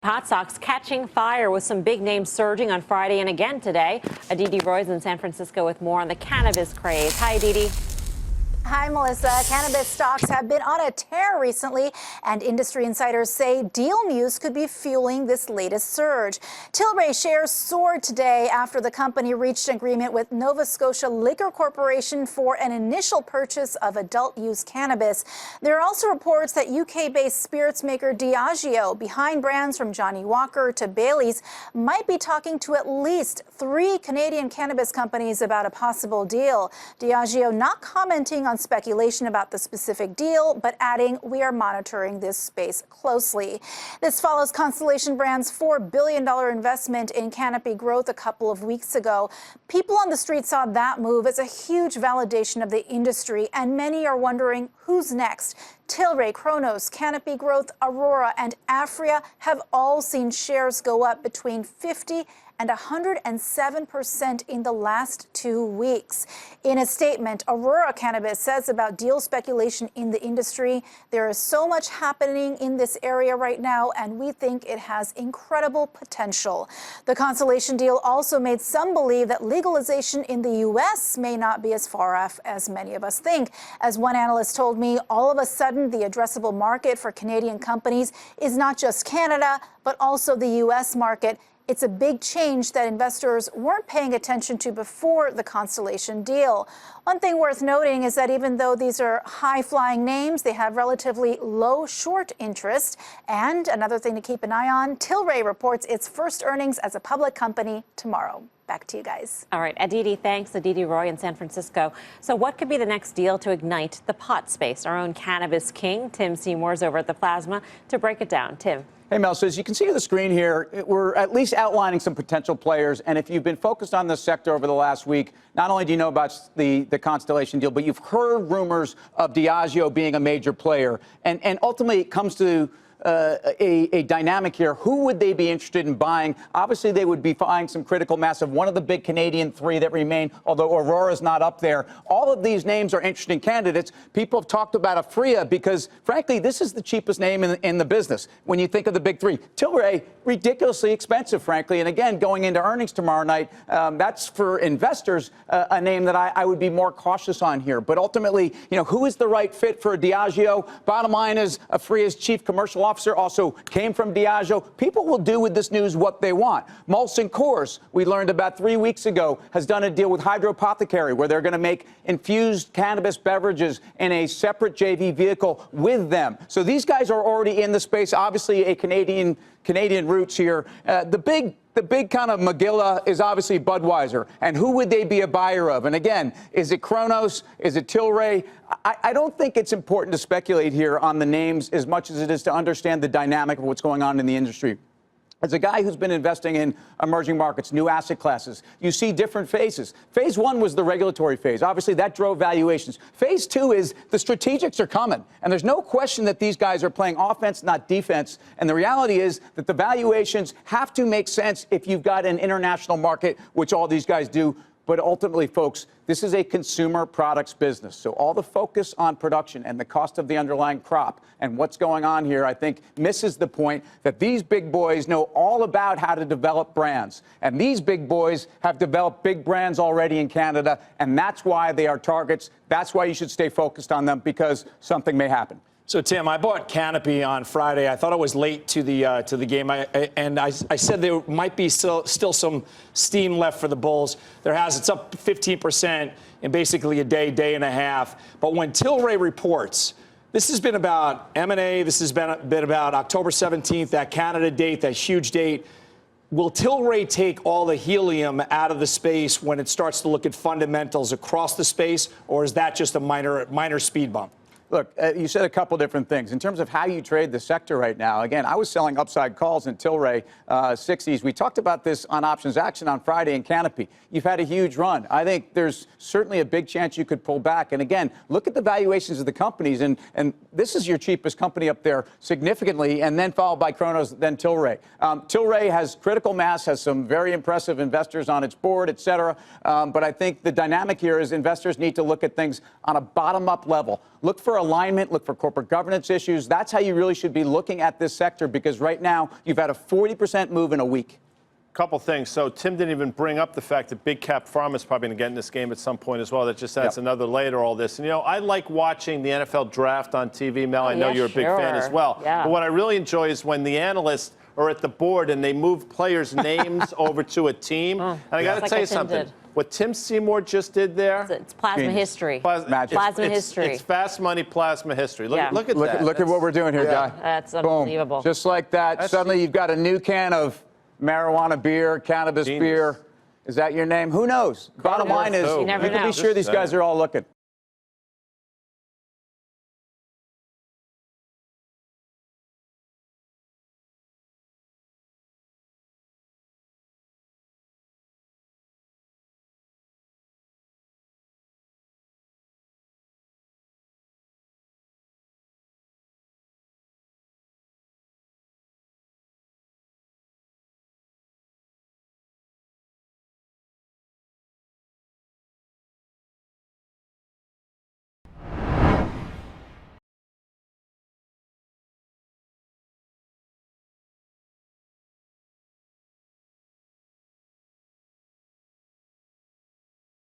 Hot stocks catching fire with some big names surging on Friday and again today. Aditi Roy's in San Francisco with more on the cannabis craze. Hi, Aditi. Hi, Melissa. Cannabis stocks have been on a tear recently, and industry insiders say deal news could be fueling this latest surge. Tilray shares soared today after the company reached an agreement with Nova Scotia Liquor Corporation for an initial purchase of adult-use cannabis. There are also reports that UK-based spirits maker Diageo, behind brands from Johnnie Walker to Bailey's, might be talking to at least 3 Canadian cannabis companies about a possible deal. Diageo not commenting on speculation about the specific deal, but adding, "We are monitoring this space closely." This follows Constellation Brands' $4 billion investment in Canopy Growth a couple of weeks ago. People on the street saw that move as a huge validation of the industry, and many are wondering who's next. Tilray, Cronos, Canopy Growth, Aurora, and Aphria have all seen shares go up between 50 and 107% in the last 2 weeks. In a statement, Aurora Cannabis says about deal speculation in the industry, "There is so much happening in this area right now, and we think it has incredible potential." The Constellation deal also made some believe that legalization in the U.S. may not be as far off as many of us think. As one analyst told me, all of a sudden the addressable market for Canadian companies is not just Canada, but also the U.S. market. It's a big change that investors weren't paying attention to before the Constellation deal. One thing worth noting is that even though these are high-flying names, they have relatively low short interest. And another thing to keep an eye on, Tilray reports its first earnings as a public company tomorrow. Back to you guys. All right, Aditi, thanks. Aditi Roy in San Francisco. So what could be the next deal to ignite the pot space? Our own cannabis king, Tim Seymour's over at the Plasma to break it down. Tim. Hey, Mel, so as you can see on the screen here, we're at least outlining some potential players. And if you've been focused on this sector over the last week, not only do you know about the Constellation deal, but you've heard rumors of Diageo being a major player. And ultimately, it comes to a dynamic here. Who would they be interested in buying? Obviously, they would be buying some critical mass of one of the big Canadian 3 that remain, although Aurora's not up there. All of these names are interesting candidates. People have talked about Aphria because, frankly, this is the cheapest name in the business when you think of the big 3. Tilray, ridiculously expensive, frankly. And again, going into earnings tomorrow night, that's for investors a name that I would be more cautious on here. But ultimately, you know, who is the right fit for Diageo? Bottom line is Aphria's chief commercial officer also came from Diageo. People will do with this news what they want. Molson Coors, we learned about 3 weeks ago, has done a deal with Hydropothecary where they're going to make infused cannabis beverages in a separate JV vehicle with them. So these guys are already in the space. Obviously, a Canadian roots here. The big kind of Magilla is obviously Budweiser. And who would they be a buyer of? And again, is it Cronos? Is it Tilray? I don't think it's important to speculate here on the names as much as it is to understand the dynamic of what's going on in the industry. As a guy who's been investing in emerging markets, new asset classes, you see different phases. Phase 1 was the regulatory phase. Obviously, that drove valuations. Phase 2 is the strategics are coming. And there's no question that these guys are playing offense, not defense. And the reality is that the valuations have to make sense if you've got an international market, which all these guys do. But ultimately, folks, this is a consumer products business. So all the focus on production and the cost of the underlying crop and what's going on here, I think, misses the point that these big boys know all about how to develop brands. And these big boys have developed big brands already in Canada, and that's why they are targets. That's why you should stay focused on them, because something may happen. So, Tim, I bought Canopy on Friday. I thought I was late to the game, and I said there might be still some steam left for the Bulls. It's up 15% in basically a day and a half. But when Tilray reports, this has been about M&A. This has been about October 17th, that Canada date, that huge date. Will Tilray take all the helium out of the space when it starts to look at fundamentals across the space, or is that just a minor speed bump? Look, you said a couple different things. In terms of how you trade the sector right now, again, I was selling upside calls in Tilray 60s. We talked about this on Options Action on Friday in Canopy. You've had a huge run. I think there's certainly a big chance you could pull back. And again, look at the valuations of the companies. And this is your cheapest company up there significantly, and then followed by Cronos, then Tilray. Tilray has critical mass, has some very impressive investors on its board, et cetera. But I think the dynamic here is investors need to look at things on a bottom-up level. Look for alignment, look for corporate governance issues. That's how you really should be looking at this sector, because right now you've had a 40% move in a week. Couple things. So Tim didn't even bring up the fact that big cap pharma is probably going to get in this game at some point as well. That just adds another layer to all this. And, I like watching the NFL draft on TV, Mel. I know you're a big fan as well. Yeah. But what I really enjoy is when the analysts are at the board and they move players' names over to a team. And I got to tell you something. What Tim Seymour just did there. It's plasma history. Plasma history. It's fast money plasma history. Look at that. Look at what we're doing here, Guy. That's unbelievable. Boom. Just like that, suddenly you've got a new can of marijuana beer, cannabis beer. Is that your name? Who knows? Bottom line is, you never can know. be sure these guys are all looking.